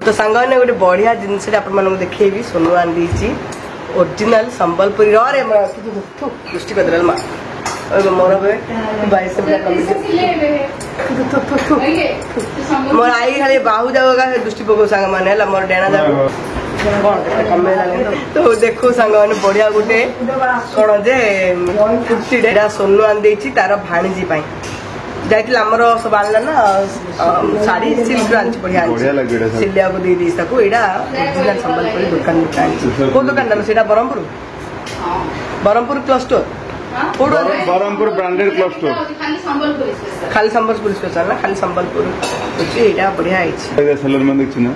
तो सांग मैंने गोटे बढ़िया जिनस देखी सोनू आनी ओरिजिनल संबलपुरी रे दृष्टि कर माँ मोर बैस मोर आई खाली बाहु जागा दृष्टि पकाऊ सांग मैंने मोर डेणा जाग कौन कमेला तो देखो सांग मैंने बढ़िया गोटे कौन जे कुर्ती सोनू आनी तार भाणीजी जाइए आमर सब आनला ना साड़ी सिल्क आनी बढ़िया सिलिया को दे ओरिजिनल संबलपुरी दुकान कौ दुकान से Brahmapur club store Brahmapur branded club store खाली संबलपुर स्पेशल ना खाली संबलपुर यहाँ बढ़िया सेलर में देखछि ना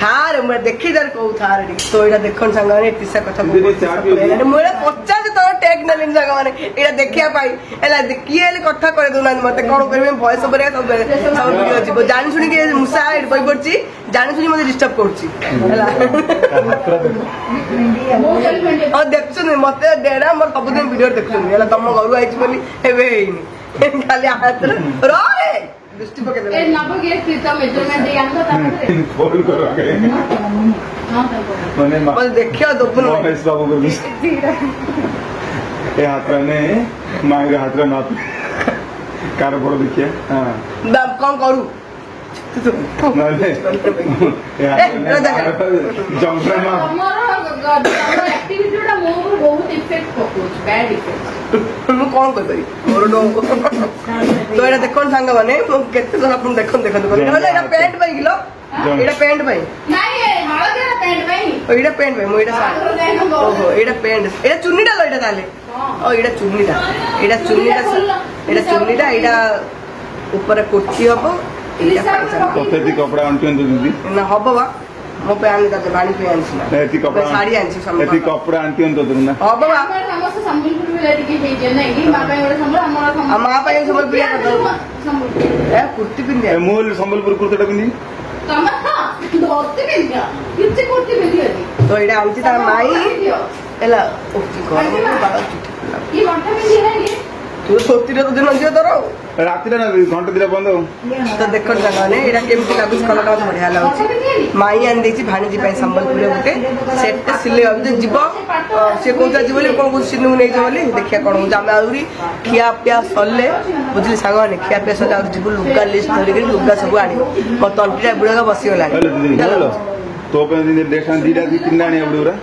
थार मैं देखी दर को थार तो एटा देखन संग माने टीसा कथा मोला 50 तो टैग नलिन संग माने एटा देखिया पाई एला किए ले कथा करे दोना मते कोन करबे वॉइस ओवर सब वीडियो अछि जानि सुनी के मुसा एड पई पड़छि जानि सुनी मते डिस्टर्ब करछि हला ओ देखछु मते डेरा मोर सब दिन वीडियो देखछु एला तम घरु आइछि बोली हेबे हेनी खाली हाथ रे दृष्टि पके दे ए नबो के किता मेजरमेंट दे आंदा तापरे फोन करो के माने बस देखियो दोपन फेस बाबू कर ए हाथ ने मांग हाथ रे नाप कार बड़ देखिए हां बाप कोन करू नाले जंपर ना हमर एक्टिविटी टा मोर बहुत इफेक्ट पकोच बैड इफेक्ट मु कोन कर परी मोर डो तो एटा देखन संग माने मु केते जन आपन देखन एटा पैंट पई किलो एटा पैंट पई नाही हळदिया पैंट पई एटा पैंट पई मु एटा सा ओहो एटा पैंट एटा चुन्नीटा लो एटा ताले ओ एटा चुन्नीटा एटा ऊपर कोठी हबो कथेती कपड़ा आंटियन दीदी ना हबो बा मो पे आनी ताते बाणी पे आनी ना एती कपड़ा साड़ी आनी सब एती कपड़ा आंटियन तो ना हबो बा समस्त संबलपुर में लेके हे जे नहीं मां पे ओरे संबल हमरा मां पे संबल बिया कर संबलपुर ए कुर्ती पिंदे ए मोल संबलपुर कुर्तीटा पिंदी तम धोती पिंदिया किते कुर्ती पिंदिया तो एडा आमची तार माई एला ओती को बाबा चुटी ये घंटा पिंदी है तू सोतीरे तो दिन जियो तोरो राति ना घंटा दिला बंद तो देखो जगह एटा केमती लागुच कलर बढ़िया लागुच माई आनी देछि भाणीजी पई संबलपुर गोटे सेट सिले अब जीव से कहता जी बोली कौन सिनु नहीं बोली देखिया कौन हो आम आउरी खिया पिया सरले बुझली सांग मैंने खिया पिया सर जीव लुगा लिस्ट धरिक लुगा सब आनी मो तंटीटा बुढ़ा बसीगला तो देखा दीटा दी तीन आने बुढ़ा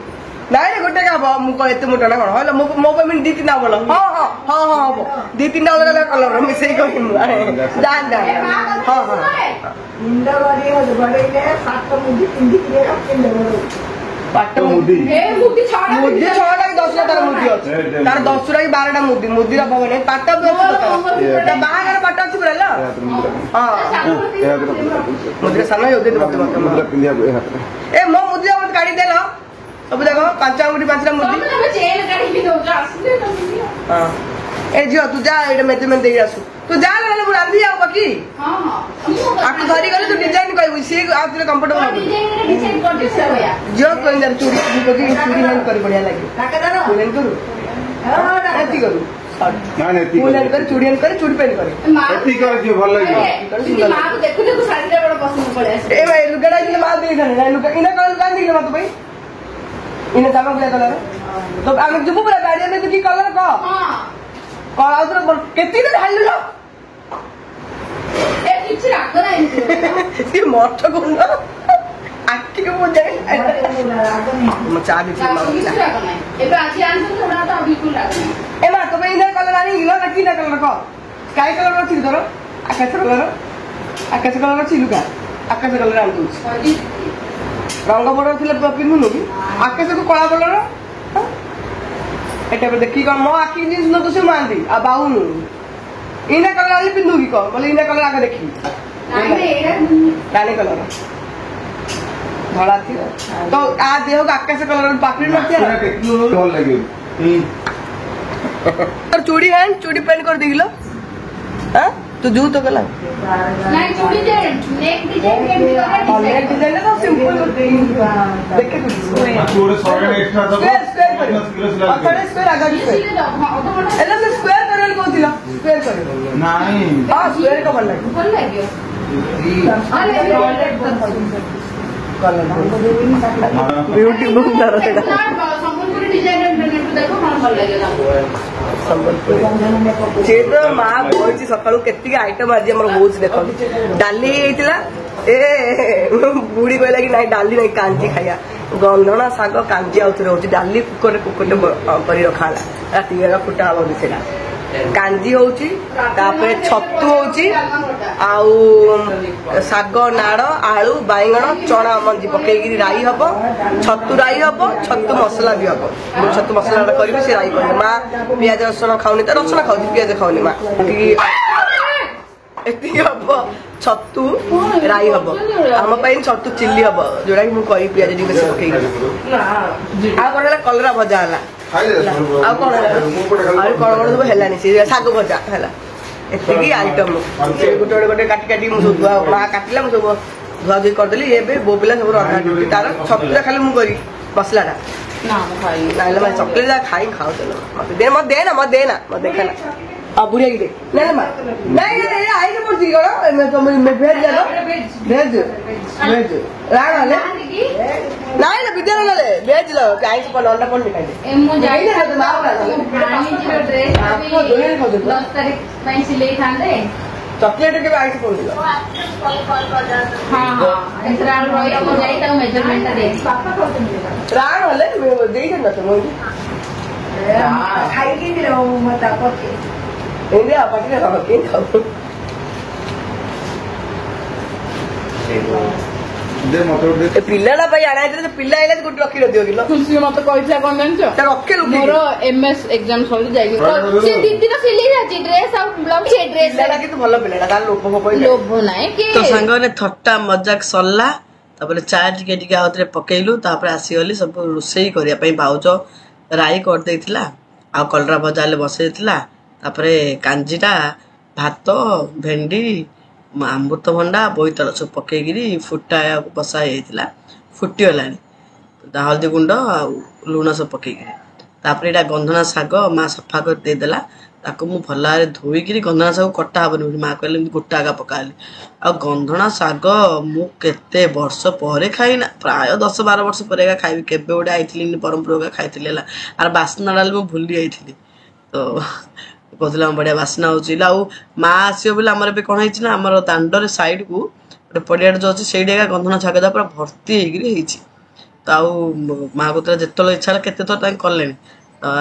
नाई गोटे का मुझे एत मोटा ना कौन मो पे दी तीन बोल हाँ हाँ हाँ हाँ हम दी तीन अलग अलग कलर मिसे जान जान हाँ हाँ पाट मुदी मुदी छटा 10 तार मुदी अछि तार 10 रा 12 टा मुदी मुदी रा भवन पाट बाहागर पाट अछि बरला हां मुदी सानो यो दे मत पिंदिया ए मो मुदी मत गाड़ी देलो सब देखो 5 अंगुठी 5 टा मुदी हम चेन गाड़ी भी दो आसले हां ए जियो तू जा एटा मेजरमेंट दे आसु तू जा ले रांधी आ बाकी हां हां आकु धरी गले तू डिजाइन कहबो से आतले कंफर्टेबल डिजाइन कर दे होया जो कोई अंदर चूड़ी चूड़ी हैंड कर बढ़िया लागे काका दानो लेन करू हां एती करू ना नेती लेन कर चूड़ी पेन करे एती कर जो भल लागे मां को देखु देखु साड़ी रे बड़ पसंद पड़े ए भाई लुगाडा दिले मां दे खाने ना लुगा इना कलर कान दिले मत भाई इने दाम के कलर तो आगे जुबु पूरा गाड़ी में की कलर को हां कलर आउतर केती रे ढाल लो ए किछ राख ना ये मोठ को ना आखी को मुझे म चा दी थी मां किछ राख ना ए पे आज आंसर थोड़ा तो बिल्कुल राख ए मां तो इने कलर आनी गिलो ना की ना कलर को स्काई कलर अछि तोर आकाश कलर अछि लुगा आकाश कलर आन दू रंग बड़ थिले पिन्नु कि आकाश को कला कलर एटा पे देखी को मो आखी जिस न तो से मांदी आ बाउनु इने कलर आली पिन्नु की को बोले इने कलर आके देखी रानी कलर धड़ा थी तो आ देह को आकाश कलर पाकड़ी न थी ढोल लगे और चूड़ी है चूड़ी पेंट कर दिलो हां तो जू तो गला नहीं चूड़ी दे नेक डिजाइन के नेक डिजाइन तो सिंपल देखे कुछ थोड़े सॉरी एक्स्ट्रा तो स्क्वायर स्क्वायर आगा स्क्वायर एला से स्क्वायर करल को दिला स्क्वायर करे नहीं हां स्क्वायर का भल लगे अरे ब्यूटी बुंदर सेटा ସମ୍ବଲପୁରୀ ଡିଜାଇନ ଦେଖ କଣ ଭଲ ଲାଗେ ସମ୍ବଲପୁରୀ ସେ ତ ମା ବଇଛି ସକାଳୁ କେତିକି ଆଇଟମ ଆଜି ଆମର ହଉଛି ଦେଖ ଡାଲି ହେଇଥିଲା ଏ ବୁଢୀ କହିଲା କି ନାଇଁ ଡାଲି ନାଇଁ କାଞ୍ଜି ଖାଇବା ଗନ୍ଧଣା ଶାଗ କାଞ୍ଜି ଆଉଥରେ ହଉଛି ଡାଲି କୁକରଟେ କରି ରଖା ହେଲା ରାତି ଫୁଟା ହବ ସେଇଟା କାଞ୍ଜି ହଉଛି ତାପରେ ଛତୁ ହଉଛି ଆଉ ଶାଗ ନାଡ଼ ଆଳୁ ବାଇଗଣ ଚଣା ମଞ୍ଜି ପକେଇକିରି ରାଇ ହବ ଛତୁ ରାଇ ହବ ଛତୁ ମସଲା ବି ହବ ମୁଁ ଛତୁ ମସଲାଟା କରିବି ସେ ରାଇ କରିବି ମା ପିଆଜ ରସୁଣ ଖାଉନି ତ ରସୁଣ ଖାଉଛି ପିଆଜ ଖାଉନି ମା ଏତିକି ହବ ଛତୁ ରାଇ ହବ ଆମ ପାଇଁ ଛତୁ ଚିଲି ହବ ଯୋଉଟା କି ମୁଁ କହିବି ପିଆଜ ଟିକେ ବେଶୀ ପକେଇକି ଆଉ କଣ ହେଲା କଲରା ଭଜା ହେଲା ଆଉ କଣ ଆହୁରି କଣ କଣ ସବୁ ହେଲାନି ସେ ଶାଗ ଭଜା ହେଲା ଏତିକି ଆଇଟମ ସେ ଗୋଟେ ଗୋଟେ କାଟି କାଟି ମୁଁ ସବୁ ମା କାଟିଲା ମୁଁ ସବୁ ଧୁଆ ଧୁଇ କରିଦେଲି ଏବେ ବୋଉ ପିଲା ସବୁ ରନ୍ଧା ତାର ଛତୁଟା ଖାଲି ମୁଁ କରି ମସଲାଟା ନାଇଲେ ମାନେ ଚକଲେଟ ଯାହା ଖାଇ ଖାଉଥିଲ ମତେ ଦେ ମତେ ଦେନା ମତେ ଦେଖାନା ଆଉ ବୁଢିଆ କି ନାଇଁ ମା ନାଇଁ ଆଇକି ପଡୁଛି କଣ ଭେଜ ଯାକ ଭେଜ ଭେଜ ରାଣ ହେଲେ ନାଇଁ ନା ବିଦ୍ୟାଳୟ ନେଲେ ଭେଜ ଲ ଆଇଁଷ ପଡ ଅଣ୍ଡା ପଡୁନି ଖାଇଲେ ମୁଁ ଯାଇଥିଲି 10 ତାରିଖ ପାଇଁ ସିଲେଇ ଥାନ୍ତେ ଚକଲେଟ କେବେ ଆଇଁଷ ପଡୁନି ରାଣ ହେଲେ ଦେଇଛନ୍ତି ନା ମୁଁ ଖାଇକି Hindi apa sih kalau kita ପିଲାଟା ପାଇଁ ଆଣା ହେଇଥିଲା ପିଲା ଆଇଲା ଗୋଟେ ରଖି ନଥିବ କିଲୋ ସିଏ ମତେ କହିଥିଲା କଣ ଜାଣିଛ ରଖେ ମୋର MS ଏକ୍ସାମ ସରି ଯାଇକି ସେ ଦିଦିନ ସିଲେଇ ଅଛି ଡ୍ରେସ ଆଉ ବ୍ଲାଉଜ ସେ ଡ୍ରେସ ପିଲାଟା କିନ୍ତୁ ଭଲ ପିଲାଟା ତାର ଲୋଭ ଲୋଭ ନାହିଁ କି ତ ସାଙ୍ଗମାନେ ଥଟ୍ଟା ମଜାକ ସରିଲା ତାପରେ ଚା ଟିକେ ଟିକେ ଆଉଥରେ ପକେଇଲୁ ତାପରେ ଆସିଗଲି ସବୁ ରୋଷେଇ କରିବା ପାଇଁ ଭାଉଜ ରାଇ କରିଦେଇଥିଲା ଆଉ କଲରା ଭଜା ହେଲେ ବସେଇଥିଲା ତାପରେ କାଞ୍ଜିଟା ଭାତ ଭେଣ୍ଡି ଅମୃତଭଣ୍ଡା ବୋଇତାଳୁ ସବୁ ପକେଇକିରି ଫୁଟା ବସା ହେଇଥିଲା ଫୁଟିଗଲାଣି ହଳଦୀ ଗୁଣ୍ଡ ଆଉ ଲୁଣ ସବୁ ପକେଇକିରି ତାପରେ ଏଇଟା ଗନ୍ଧଣା ଶାଗ ମା ସଫା କରି ଦେଇଦେଲା ତାକୁ ମୁଁ ଭଲ ଭାବରେ ଧୋଇକିରି ଗନ୍ଧଣା ଶାଗ କଟା ହବନି ବୋଲି ମା କହିଲେ ଏମିତି ଗୋଟା ଆଗା ପକାଇଲି ଆଉ ଗନ୍ଧଣା ଶାଗ ମୁଁ କେତେ ବର୍ଷ ପରେ ଖାଇନା ପ୍ରାୟ 10-12 ବର୍ଷ ପରେ ଏକା ଖାଇବି କେବେ ଗୋଟେ ଆଇଥିଲି ବ୍ରହ୍ମପୁର ଖାଇଥିଲି ହେଲା ଆର ବାସ୍ନା ଡାଲି ମୁଁ ଭୁଲି ଯାଇଥିଲି ତ କହୁଥିଲା ବଢିଆ ବାସ୍ନା ହଉଛି ଆଉ ମା ଆସିବ ବୋଲି ଆମର ଏବେ କଣ ହେଇଛି ନା ଆମର ଦାଣ୍ଡରେ ସାଇଡକୁ ଗୋଟେ ପଡିଆଟେ ଯୋଉ ଅଛି ସେଇଠି ଏକା ଗନ୍ଧଣା ଶାଗ ପୁରା ଭର୍ତ୍ତି ହେଇକିରି ହେଇଛି ତ ଆଉ ମା କହୁଥିଲା ଯେତେବେଳେ ଇଚ୍ଛା ହେଲା କେତେ ଥର ତାଙ୍କେ କଲେଣି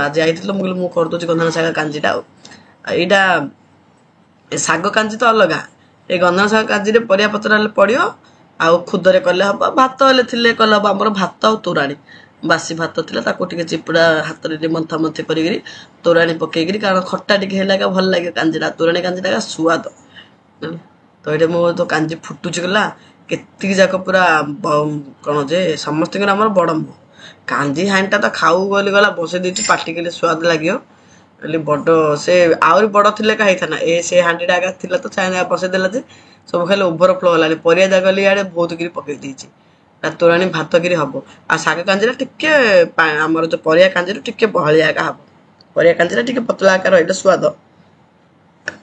ଆଜି ଆଇଥିଲେ ମୁଁ କହିଲି ମୁଁ କରିଦଉଛି ଗନ୍ଧଣା ଶାଗ କାଞ୍ଜିଟା ଆଉ ଏଇଟା ଶାଗ କାଞ୍ଜି ତ ଅଲଗା ଏଇ ଗନ୍ଧଣା ଶାଗ କାଞ୍ଜିରେ ପରିବା ପତ୍ର ହେଲେ ପଡିବ ଆଉ ଖୁଦରେ କଲେ ହବ ଭାତ ହେଲେ ଥିଲେ କଲେ ହବ ଆମର ଭାତ ଆଉ ତୋରାଣୀ ବାସି ଭାତ ଥିଲା ତାକୁ ଟିକେ ଚିପୁଡା ହାତରେ ଟିକେ ମନ୍ଥା ମନ୍ଥି କରିକିରି ତୋରାଣୀ ପକେଇକିରି କାରଣ ଖଟା ଟିକେ ହେଲା ଭଲ ଲାଗେ କାଞ୍ଜିଟା ତୋରାଣୀ କାଞ୍ଜିଟା ସୁଆଦ ତ ଏଇଟା ମୁଁ ତ କାଞ୍ଜି ଫୁଟୁଛି ଗଲା କେତିକି ଯାକ ପୁରା କଣ ଯେ ସମସ୍ତଙ୍କର ଆମର ବଡ ମୁହ କାଞ୍ଜି ହାଣ୍ଡିଟା ତ ଖାଉ ବୋଲି ଗଲା ବସେଇ ଦେଇଛି ପାଟି କଲେ ସୁଆଦ ଲାଗିବ ବୋଲି ବଡ ସେ ଆହୁରି ବଡ ଥିଲେ କା ହେଇଥାନ୍ତା ସେ ହାଣ୍ଡିଟା ଆଗା ଥିଲା ତ ଚାଇନା ବସେଇ ଦେଲା ଯେ ସବୁ ଖାଲି ଓଭରଫ୍ଲୋ ହେଲାଣି ପରିବା ଯାକ ଇଆଡେ ବହୁତ କିରି ପକେଇ ଦେଇଛି ତୋରାଣୀ ଭାତ କିରି ହବ ଆଉ ଶାଗ କାଞ୍ଜିଟା ଟିକେ ଆମର ଯୋଉ ପରିବା କାଞ୍ଜିରୁ ଟିକେ ବହଳିଆ ଆକା ହବ ପରିବା କାଞ୍ଜିଟା ଟିକେ ପତଳା ଆକାର ରହିଲେ ସୁଆଦ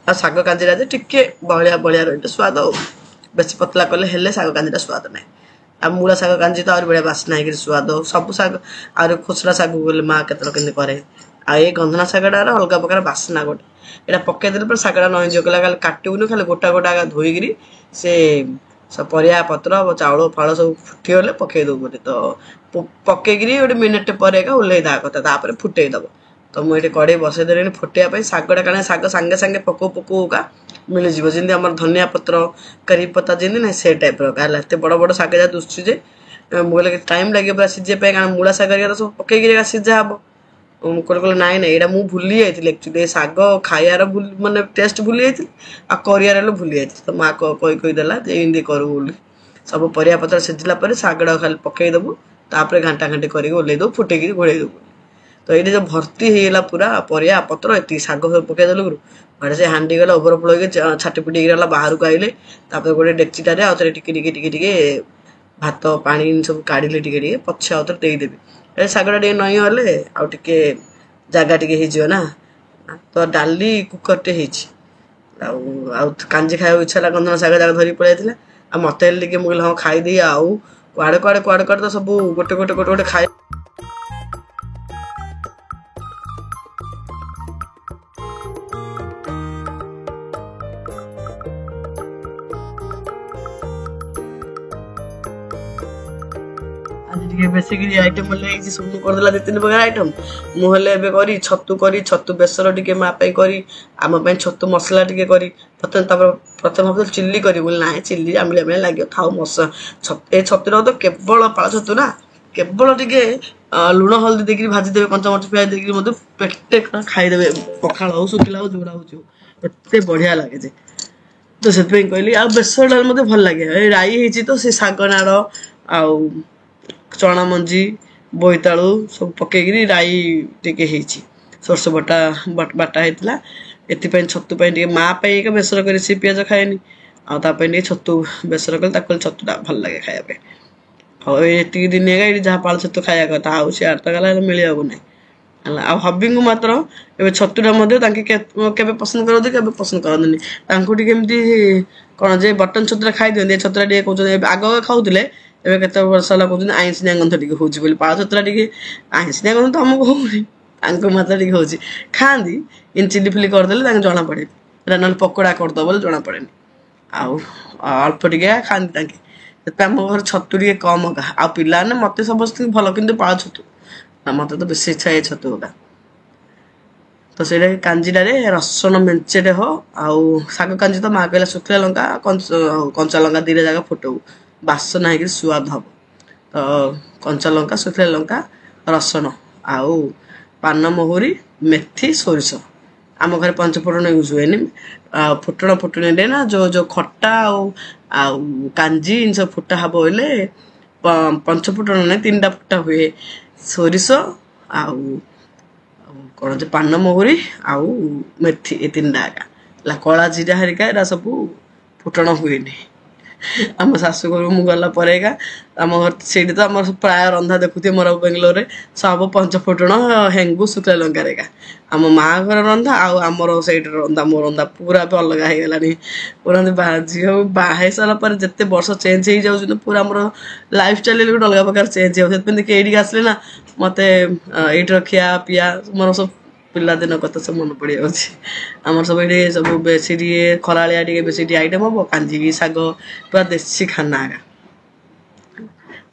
ଆଉ ଶାଗ କାଞ୍ଜିଟା ଯେ ଟିକେ ବହଳିଆ ବହଳିଆ ରହିଲେ ସୁଆଦ ଆଉ ବେଶୀ ପତଳା କଲେ ହେଲେ ଶାଗ କାଞ୍ଜିଟା ସୁଆଦ ନାହିଁ ଆଉ ମୂଳା ଶାଗ କାଞ୍ଜି ତ ଆହୁରି ବଢିଆ ବାସ୍ନା ହେଇକିରି ସୁଆଦ ସବୁ ଶାଗ ଆହୁରି ଖୁଚୁରା ଶାଗ ଗଲେ ମା କେତେବେଳେ କେମିତି କରେ ଆଉ ଏଇ ଗନ୍ଧଣା ଶାଗଟାର ଅଲଗା ପ୍ରକାର ବାସ୍ନା ଗୋଟେ ଏଇଟା ପକେଇଦେଲେ ପରେ ଶାଗଟା ନଇଯିବ କହିଲା ଖାଲି କାଟିବୁନି ଖାଲି ଗୋଟା ଗୋଟା ଧୋଇକିରି ସେ ପରିବା ପତ୍ର ଚାଉଳ ଫାଳ ସବୁ ଫୁଟିଗଲେ ପକେଇ ଦବୁ ବୋଲି ତ ପକେଇକିରି ଗୋଟେ ମିନିଟ ପରେ ଏକା ଓହ୍ଲେଇ ଦବା କଥା ତାପରେ ଫୁଟେଇ ଦବ ତ ମୁଁ ଏଠି କଡେଇ ବସେଇ ଦେଲିଣି ଫୁଟିବା ପାଇଁ ଶାଗଟା କାରଣ ଶାଗ ସାଙ୍ଗେ ସାଙ୍ଗେ ପକଉକା ମିଳିଯିବ ଯେମିତି ଆମର ଧନିଆ ପତ୍ର କରି ପତ୍ତା ଯେମିତି ନାହିଁ ସେ ଟାଇପର ହେଲା ଏତେ ବଡ ବଡ ଶାଗ ଯାହା ଦୁସୁଛି ଯେ ମୁଁ କହିଲେ ଟାଇମ ଲାଗିବ ପୁରା ସିଝିବା ପାଇଁ କାରଣ ମୂଳା ଶାଗ ସବୁ ପକେଇକିରି ସିଝା ହବ ମୁଁ କହିଲି ନାଇଁ ନାଇଁ ଏଇଟା ମୁଁ ଭୁଲି ଯାଇଥିଲି ଆକ୍ଚୁଆଲି ଶାଗ ଖାଇବାର ମାନେ ଟେଷ୍ଟ ଭୁଲି ଯାଇଥିଲି ଆଉ କରିବାର ହେଲେ ଭୁଲି ଯାଇଥିଲି ତ ମା କହିଦେଲା ଯେ ଏମିତି କରୁ ବୋଲି ସବୁ ପରିବା ପତ୍ର ସିଝିଲା ପରେ ଶାଗଟା ଖାଲି ପକେଇଦବୁ ତାପରେ ଘାଣ୍ଟା ଘାଣ୍ଟି କରିକି ଓହ୍ଲେଇ ଦବୁ ଫୁଟେଇକିରି ଘୋଡେଇ ଦବୁ ତ ଏଇଠି ଯୋଉ ଭର୍ତ୍ତି ହେଇଗଲା ପୁରା ପରିବା ପତ୍ର ଏତିକି ଶାଗ ସବୁ ପକେଇଦେଲୁ ଘରେ ସେ ହାଣ୍ଡି ଗଲା ଓଭରଫ୍ଲୋ ହେଇକି ଛାଟି ପିଟି ଗଲା ବାହାରକୁ ଆଇଲେ ତାପରେ ଗୋଟେ ଡେକ୍ଚିଟାରେ ଆଉ ଥରେ ଟିକେ ଟିକେ ଟିକେ ଟିକେ ଭାତ ପାଣି ସବୁ କାଢିଲେ ଟିକେ ଟିକେ ପଛେ ଆଉ ଥରେ ଦେଇଦେବି ଏ ଶାଗଟା ଟିକେ ନଇଁ ଗଲେ ଆଉ ଟିକେ ଜାଗା ଟିକେ ହେଇଯିବ ନା ତ ଡାଲି କୁକରଟେ ହେଇଛି ଆଉ କାଞ୍ଜି ଖାଇବାକୁ ଇଚ୍ଛା ହେଲା ଗନ୍ଧଣା ଶାଗ ଯାକ ଧରିକି ପଳେଇ ଯାଇଥିଲା ଆଉ ମତେ ହେଲେ ଟିକେ ମୁଁ କହିଲି ହଁ ଖାଇଦେଇ ଆଉ କୁଆଡ଼େ କୁଆଡ଼େ କୁଆଡ଼େ କୁଆଡ଼େ ତ ସବୁ ଗୋଟେ ଗୋଟେ ଗୋଟେ ଗୋଟେ ଖାଇ आज टे बेसिकली आइटम बोले सुनु करदेला 2-3 प्रकार आइटम मुझे एवं करी छतु बेसर टे मापाई करी आम छतु मसला टे करी प्रथम भाव चिल्ली करी बोले ना चिल्ली आमिली आमिली लगे था ए छतुर तो केवल पाଳ छतु ना केवल टे लुण हल्दी देकर भाजीदेवे कंचामरच पियाज देकर पेटे खाईदे पखाड़ हो शुखिला हो जोड़ा हो एत बढ़िया लगे तो से कहली आ बेसर डाल मत भल लगे राई तो से शाग नाड़ आ चना मंजी बोईतालु सब पकईकरी राई टिके सोरस बटा बाटा होता ये छतु टे माँ बेसर कर सी पिज खाएनि आगे छतु बेसर कल छतुटा भल लगे खायापे ये दिन जहाँ पाल छतु खाया कथा आउ सियार तो गला मिले ना आ हबी को मात्र ए छतुटा के पसंद करते के पसंद करते कौन जे बटन छतुरा खाई दिखते छतुरा टे कहते आग खाऊले ଏବେ କେତେ ବର୍ଷ ହେଲା କହୁଛନ୍ତି ଆଇଁଷିଣିଆ ଗନ୍ଧ ଟିକେ ହଉଛି ବୋଲି ପାଳ ଛତୁରା ଟିକେ ଆଇଁଷିଣିଆ ଗନ୍ଧ ତ ଆମକୁ ହଉନି ତାଙ୍କ ମାତ୍ରା ଟିକେ ହଉଛି ଖାଆନ୍ତି ଚିଲି ଫିଲି କରିଦେଲେ ତାଙ୍କୁ ଜଣା ପଡ଼େ ଏଇଟା ନହେଲେ ପକୋଡ଼ା କରିଦେବ ବୋଲି ଜଣା ପଡ଼େନି ଆଉ ଅଳ୍ପ ଟିକେ ଖାଆନ୍ତି ତାଙ୍କେ ସେଥିପାଇଁ ଆମ ଘରେ ଛତୁ ଟିକେ କମ୍ ଅଗା ଆଉ ପିଲାମାନେ ମତେ ସମସ୍ତଙ୍କୁ ଭଲ କିନ୍ତୁ ପାଳ ଛତୁ ମତେ ତ ବେଶୀ ଇଚ୍ଛା ଏ ଛତୁ ଅଗା ତ ସେଇଟା କାଞ୍ଜିଟାରେ ରସୁଣ ମେଞ୍ଚେଟେ ହୋ ଆଉ ଶାଗ କାଞ୍ଜି ତ ମା କହିଲା ଶୁଖିଲା ଲଙ୍କା କଞ୍ଚା ଲଙ୍କା ଦିଟା ଜାଗା ଫୁଟଉ ବାସନା ହେଇକି ସୁଆଦ ହବ ତ କଞ୍ଚା ଲଙ୍କା ଶୁଖିଲା ଲଙ୍କା ରସୁଣ ଆଉ ପାନ ମହୁରୀ ମେଥି ସୋରିଷ ଆମ ଘରେ ପଞ୍ଚଫୁଟଣ ୟୁଜ୍ ହୁଏନି ଫୁଟଣ ଫୁଟଣୀରେ ନା ଯୋଉ ଖଟା ଆଉ କାଞ୍ଜି ଜିନିଷ ଫୁଟା ହବ ବୋଇଲେ ପଞ୍ଚଫୁଟଣ ନାହିଁ 3ଟା ଫୁଟା ହୁଏ ସୋରିଷ ଆଉ କଣ ଯେ ପାନ ମହୁରୀ ଆଉ ମେଥି ଏ 3ଟା ଏକା ହେଲା କଳା ଜିରା ହେରିକା ଏରା ସବୁ ଫୁଟଣ ହୁଏନି आम शाशुघर मु गला आम घर से आम प्राय रंधा देखुए मोर बेंगलोर सब पंचफुटण हेंगू शुक्ला लंका रेगा आम माँ घर रंधा आमर से रंधा मो रंधा पूरा भी अलग हो गलानी पूरा झील बाहे सारा जिते वर्ष चेंज हो जाऊँ पूरा मोर लाइफ स्टाइल गोटे अलग प्रकार चेंज हो देखिए आसले ना मत ये खिया पिया मोर सब पिलादिन कथा सब मन पड़ जामर सब ये सब बेसी खरालिया बेसी आइटम हम कांजी शाग पूरा देसी खाना आगा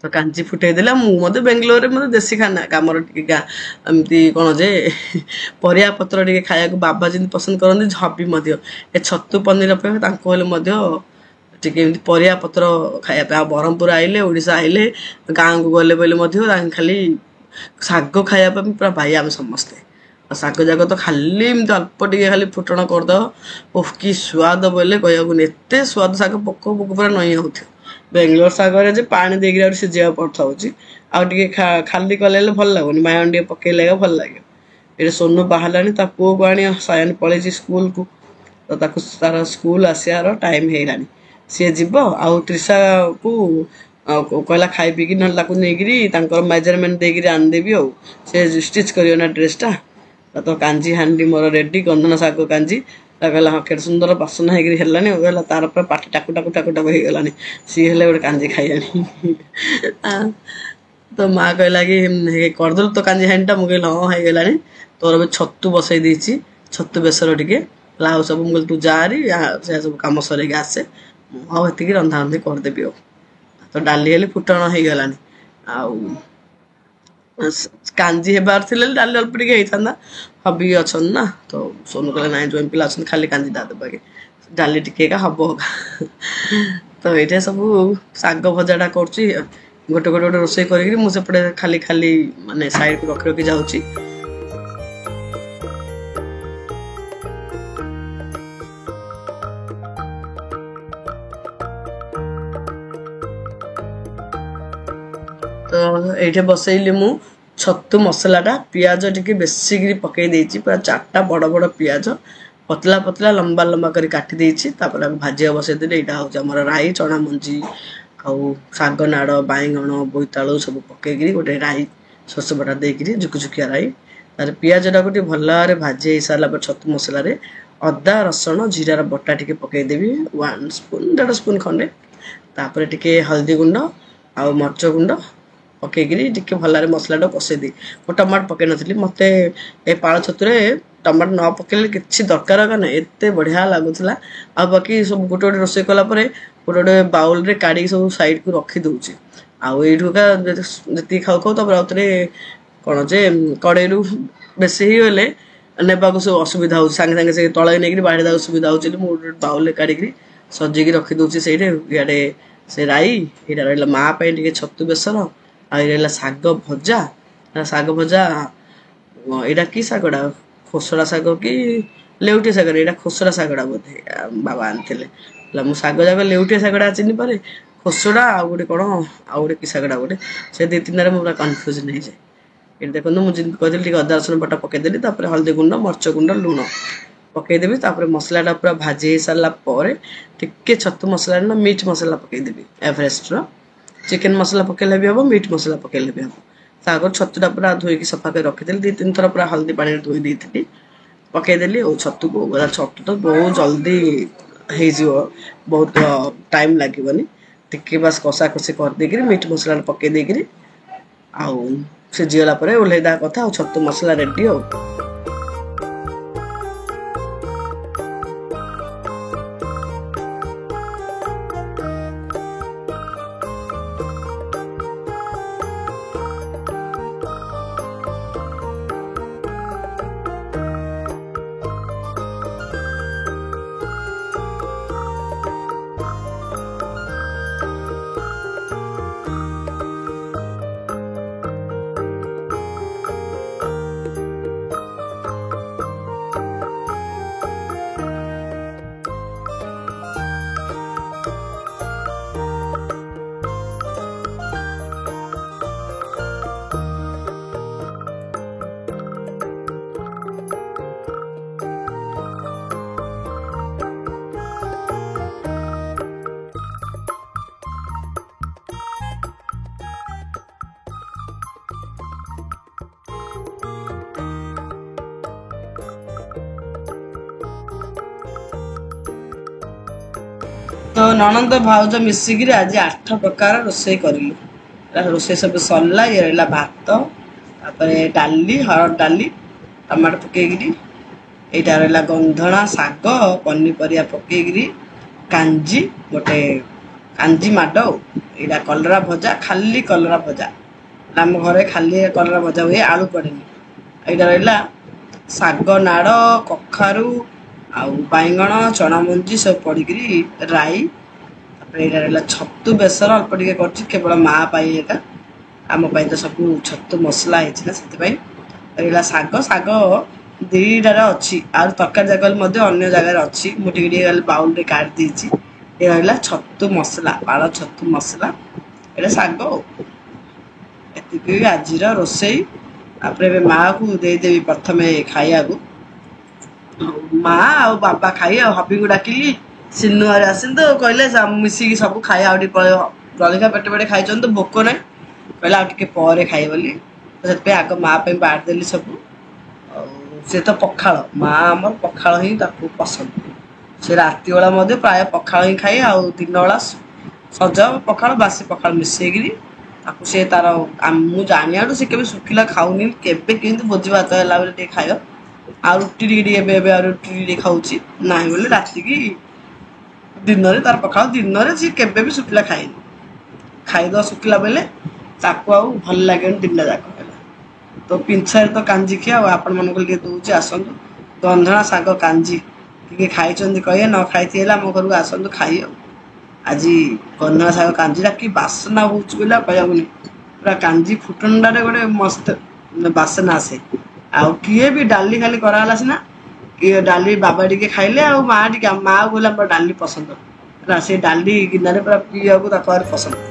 तो कांजी फुटे देला मुझे बेंगलोर में देसी खाना आमर एमती कौन जे परिया पत्र टे खाया बाबा जी पसंद करते हबी ए छतु पनीर अपेक्षा परिया पत्र खाया ब्रह्मपुर आइले ओडिशा आइले गाँव को गले बोले खाली शाग खाया पूरा भाई आम समस्ते शाग जाक तो खाली एमती अल्प टे खाली फुटण करदे ओह कि स्वाद बोले कहूँ एत स्वाद शाग पोक पोक पूरा नई हो बेंगलोर शागर जे पानी देकर सीझा पड़ता आगे खाली कले भल लगुनि मायन टे पकड़े भल लगे ये सोनू बाहर ता पुओ को आनी सायन पलैसी स्कूल को तो तार स्कूल आसार टाइम है सी जीव आउ त्रिषा को कहला खाई पीकी ना मेजरमेंट देकर आनदेवी से स्टिच कर ड्रेसटा तो कांजी हांडी मोर रेडी गंधन शाग कांजी कहला हाँ के सुंदर बासना है तार पाटी टाकू टाकू टाकू टाकू हो गलानी सी हेले गोटे कांजी खाई तो माँ कहला कि करदेलु तो कांजी हांडीटा मुझे हाँ हो गलानी तोर छतु बसई देती छतु बेसर टे लाउ सब मुझे तू जारी से सब कम सर आसे मुझे रंधा रंधि करदेवी तो डाली हेले फुटण हो गलानी आउ कांजी हेबार थिले डाली अल्प टिके होता हबी अच्छा ना तो सोनू कहला ना जो पिला खाली कांजी दादे डाली टिके हम तो ये सब शाग भजाटा कर गोटे गोटे गोटे रोषे करपटे खाली खाली माने साइड को रखी रखी जाऊँगी तो ये बसैली मु छतु मसलाटा पियाज टे बेसिक पकई देती पूरा 4टा बड़ बड़ पियाज पतला पतला लंबा लंबा कर काटी देती भाजिया बसईदे यहाँ हूँ आम राई चना मंजी आउ शाग नाड़ बैगण बोईतालु सब पकईकरी गोटे राई सरस बटा देकर झुकुझुकिया राई तार पियाज टाक भल भाव भाजी सारा छतु मसला अदा रसुण जीरार बटा टे पकईदेवी 1 स्पून 1.5 स्पून खंडे तापर टे हल्दी गुंड ଆଉ ମରିଚ ଗୁଣ୍ଡ ପକେଇକିରି ଟିକେ ଭଲରେ ମସଲାଟା କଷେଇ ଦେଇ ମୁଁ ଟମାଟୋ ପକେଇ ନଥିଲି ମୋତେ ଏ ପାଳ ଛତୁରେ ଟମାଟୋ ନ ପକେଇଲେ କିଛି ଦରକାର ନାହିଁ ଏତେ ବଢ଼ିଆ ଲାଗୁଥିଲା ଆଉ ବାକି ସବୁ ଗୋଟେ ଗୋଟେ ରୋଷେଇ କଲା ପରେ ଗୋଟେ ଗୋଟେ ବାଉଲରେ କାଢ଼ିକି ସବୁ ସାଇଡ଼କୁ ରଖିଦେଉଛି ଆଉ ଏଇଠୁକା ଯେତିକି ଖାଉ ଖାଉ ତାପରେ ଆଉଥରେ କ'ଣ ଯେ କଡ଼େଇରୁ ବେଶୀ ହେଇଗଲେ ନେବାକୁ ସବୁ ଅସୁବିଧା ହେଉଛି ସାଙ୍ଗେ ସାଙ୍ଗେ ସେ ତଳେ ନେଇକିରି ବାଢ଼ି ଦେବାକୁ ସୁବିଧା ହେଉଛି ମୁଁ ଗୋଟେ ବାଉଲରେ କାଢ଼ିକିରି ସଜେଇକି ରଖିଦେଉଛି ସେଇଠି ଇଆଡ଼େ ସେ ରାଇ ଏଇଟା ରହିଲା ମା ପାଇଁ ଟିକେ ଛତୁ ବେସର ଆଉ ଏଇଟା ରହିଲା ଶାଗ ଭଜା ଏଇଟା କି ଶାଗଟା ଖୋସଡ଼ା ଶାଗ କି ଲେଉଟିଆ ଶାଗଟା ଏଇଟା ଖୋସଡ଼ା ଶାଗଟା ବୋଧେ ବାବା ଆଣିଥିଲେ ହେଲା ମୁଁ ଶାଗ ଯାକ ଲେଉଟିଆ ଶାଗଟା ଚିହ୍ନି ପାରେ ଖୋସଡ଼ା ଆଉ ଗୋଟେ କ'ଣ ଆଉ ଗୋଟେ କି ଶାଗଟା ଗୋଟେ ସେ ଦୁଇ ତିନିଟାରେ ମୁଁ ପୁରା କନଫ୍ୟୁଜନ୍ ହେଇଯାଏ ଏଠି ଦେଖନ୍ତୁ ମୁଁ ଯେମିତି କହିଥିଲି ଟିକେ ଅଦା ରସୁଣ ବଟା ପକେଇଦେଲି ତାପରେ ହଳଦୀ ଗୁଣ୍ଡ ମରିଚ ଗୁଣ୍ଡ ଲୁଣ ପକେଇଦେବି ତାପରେ ମସଲାଟା ପୁରା ଭାଜି ହେଇସାରିଲା ପରେ ଟିକେ ଛତୁ ମସଲା ନା ମିଟ୍ ମସଲା ପକେଇଦେବି ଏଭରେଷ୍ଟର ଚିକେନ ମସଲା ପକେଇଲେ ବି ହେବ ମିଟ୍ ମସଲା ପକେଇଲେ ବି ହେବ ତାପରେ ଛତୁଟା ପୁରା ଧୋଇକି ସଫା କରି ରଖିଦେଲି 2-3 ଥର ପୁରା ହଳଦୀ ପାଣିରେ ଧୋଇ ଦେଇଥିଲି ପକେଇଦେଲି ଆଉ ଛତୁକୁ ଛତୁ ତ ବହୁତ ଜଲ୍ଦି ହେଇଯିବ ବହୁତ ଟାଇମ୍ ଲାଗିବନି ଟିକେ ବାସ୍ କଷାକଷି କରିଦେଇକିରି ମିଟ୍ ମସଲା ପକେଇ ଦେଇକିରି ଆଉ ସିଝିଗଲା ପରେ ଓହ୍ଲେଇ ଦେବା କଥା ଆଉ ଛତୁ ମସଲା ରେଡି ଆଉ तो ननंद भाउज मिसिकी आज 8 प्रकार रोषेई करिलु रोषेई सब सरला ये रहा भात डाली हरड़ डाली टमाटो पकईकरी यहाँ रहा गंधणा शाग पनीपरिया पकईकरी कांजी गोटे कांजी माड यहाँ कलरा भजा खाली कलरा भजा आम घर खाली कलरा भजा हुए आलू पड़े यहाँ रहा शाग नाड़ कखारू आउ बैगण चना मंजी सब पड़ीकरी राई यहाँ रहा छतु बेसर अल्प टे कर केवल माँ पाई आम तो सब छतु मसला होता शाग शाग दीटार अच्छी आउ तरकारी जगह अन्य जगार अच्छी मुझे बाउल रे काट देती ये रहा छतु मसला पाल छतु मसला ये शाग ये आज रोषेई माँ को देदेवी प्रथम खाया माँ आ बाबा खाई हबी को डाकिली सिन्नू आरे आसन तो कहले मिसिकी सब खाई जलिखा पेटे पेटे खाई तो भोक ना कहला पर खाई बोली तो आग माँ बाढ़ देली सब सी तो पखाड़ माँ आमर पखाड़ ही पसंद से राति बेला प्राय पखाड़ ही खाए आ दिन बेला सज पखाड़ बासी पखाड़ मिसेकरी सी तार मुझे जानिया से केवे सुखिला खाऊनी केवे किंतु भोजी भात है खाए आ रुटी रुटी खाऊँ ना बोले राति की दिन में तार पखाड़ दिन में सी केवे भी सुखिला खाए खाईद सुखिला बेले भल लगे दिन जाक तो पिंछा तो कांजी खिया आपण मन को दूसरी आसतु गंधणा शाग कांजी किए खाई कहे न खाई आम घर को आसतु खाई आज गंधणा शाग कांजीटा कि बासना हो कहूँ पूरा कांजी फुटंडा गोटे मस्त बासना आसे आउ किए भी डाली खाली कराला सीना किए डाली बाबा टी खाइले माँ टी माँ बोला डाली पसंद है से डाली गिनारे पूरा पीवा को पसंद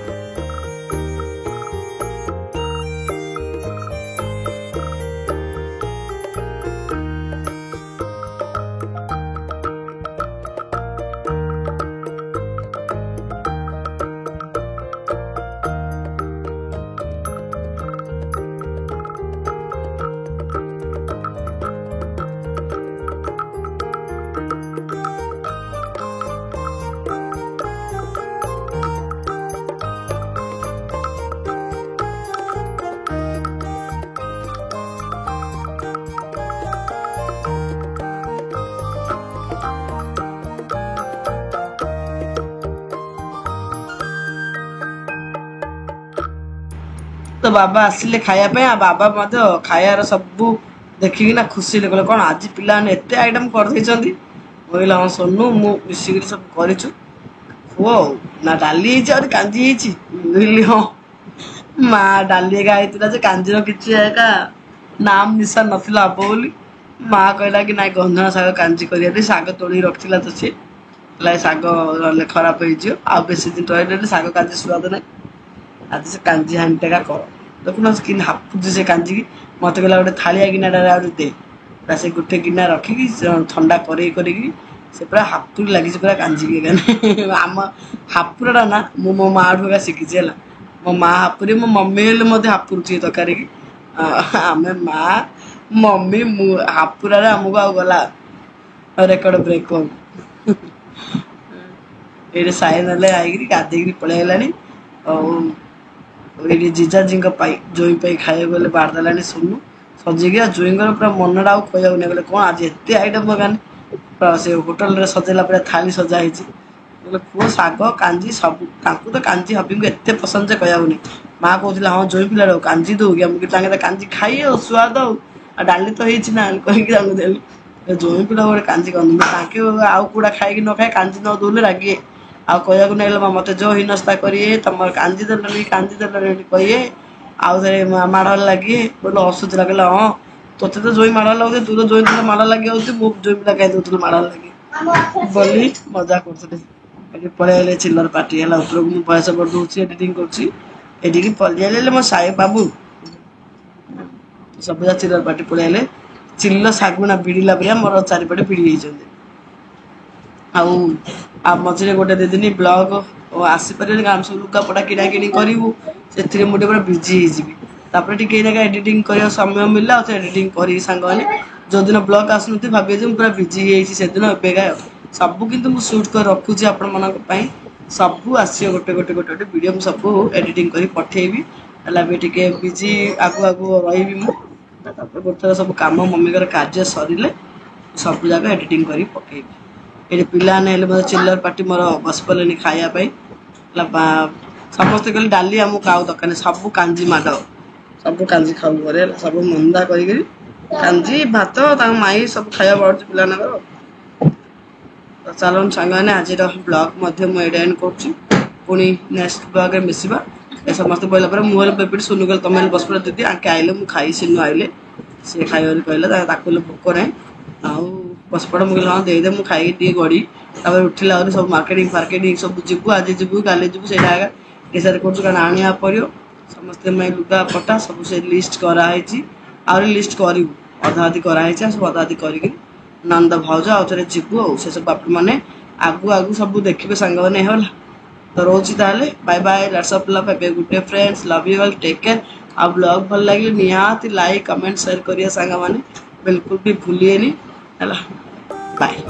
तो बाबा आसिले खाया बाबा मत खायार सब देखिकी ना खुशी कहले कौन आज पिला एत आइटम कर कहला हाँ सोनू मिसिक सब करूँ खुओ ना डाली कांजी हाँ माँ डाली एका कांजीर किसी एका नाम निशान नथिला हब बोली माँ कहला कि ना गंधना शाग कांजी कर शाग तोड़ी रखी तो सी शाग खराब हो बेसी दिन रही शाग कांजी स्वाद ना आज से कांजी हांटेका कर देखुन कि हापुची से कांजी की मत कहला गोटे थालिया गिनाटा दे से गोटे गिना रखिकी ठंडा करी से पूरा हापुरी लगी पूरा कांजी की आम हापुराटा ना मो माँ ठूका शिखी मो माँ हापुरी मो मम्मी हेल्ले हापुरुची तरकारी की आम माँ मम्मी हापुरा आमको आ गला रेकर्ड ब्रेक ये साइन आई गाधे पलैलानी ये जीजाजी जोई खाया गले बारदेला सोनू सजेगी जोईर पूरा मनटा आउ कहना गले कौन आज एत आइटम पकाने से होटेल रे सजेला पूरा थाली सजाई पुओ शाग कांजी सब तो कांजी हबी को एत पसंद से कहनी माँ कहला हाँ जोई पिला कांजी दो कि कांजी खाई स्वाद डाली तो होना कहीकि देली जोई पिला गोटे कांजी कर आउ कूड़ा खाई न खाए कांजी न दौले रागे आ कहू ना मत जो हिनस्ता करिए तुम कांजी देल कहे आउ थे माड़ लगे बोले हसुला कहला हाँ तोते तो जोई माड़ लगे तू तो जोई माड़ लगे मु जोई पिला कहीं दूसरे माड़ लगे बोली मजा कर पलैले चिल्लर पार्टी है उपरक मुझे बयस बढ़ एडिटिंग कर पलैले मो साई बाबू सब चिल्लर पार्टी पलैले चिल्ल शागुना भिड़ा भाया मोर चारिपटे भिड़ी आउ मझे गोटे दे दिन ब्लग आसीपर आम सब लुगापटा किणाकिणी करूँ से मुझे पूरा बिजी होपर टे एडिटिंग कर समय मिलला एडिटिंग कर सांगने जो दिन ब्लग आसुन भावे पूरा बिजी से दिन एवं सब कि सुट कर रखुची आपण मन सब आस गोटे गोटे गोटे गोटे वीडियो सब एडिटिंग कर पठेबी टे बिजी आगु आगु रही गोटे सब कम मम्मी कार्य सरिले सब जगह एडिटिंग कर पठेबी ये पिला मतलब चिल्लर पार्टी मोर बस पड़े खायापी समस्ते कहले डाली आमको खाऊ दरकार सब कांजी माड़ सब कांजी खाऊ करे सब मंदा कर कांजी भात माई सब खाया पड़े पिला चलन सांग आज ब्लॉग मुझे एंड करी नेक्स्ट ब्लॉग में मिसवा समस्त बोला मुहर पेपी सुनु कल तुम बस पड़ा दीदी आके आइले मुझे खाई सिनु आइले सी खाई कहले भोक ना आउ बस पड़ा मुझे हाँ देदे मुझे खाई टे गड़ी उठिला सब मार्केटिंग फार्केटिंग सब जीवु आज जीवु काली जीवु से डिसाइड कर आने पड़ो समस्ते लुगा पटा सब से लिस्ट कराई आहरी लिस्ट करूँ अधा अधि कराई सब अधा अधि कर नंद भाज आउ थे जीवु से सब आप मैंने आगु आगु सब देखिए सांग मैंने तो रोची ताले bye bye lots of love have a good day friends love you all take care आ ब्लॉग भल लगे निहाती लाइक कमेंट शेयर करिए सांग माने बिल्कुल भी भूलिएनी है बाय।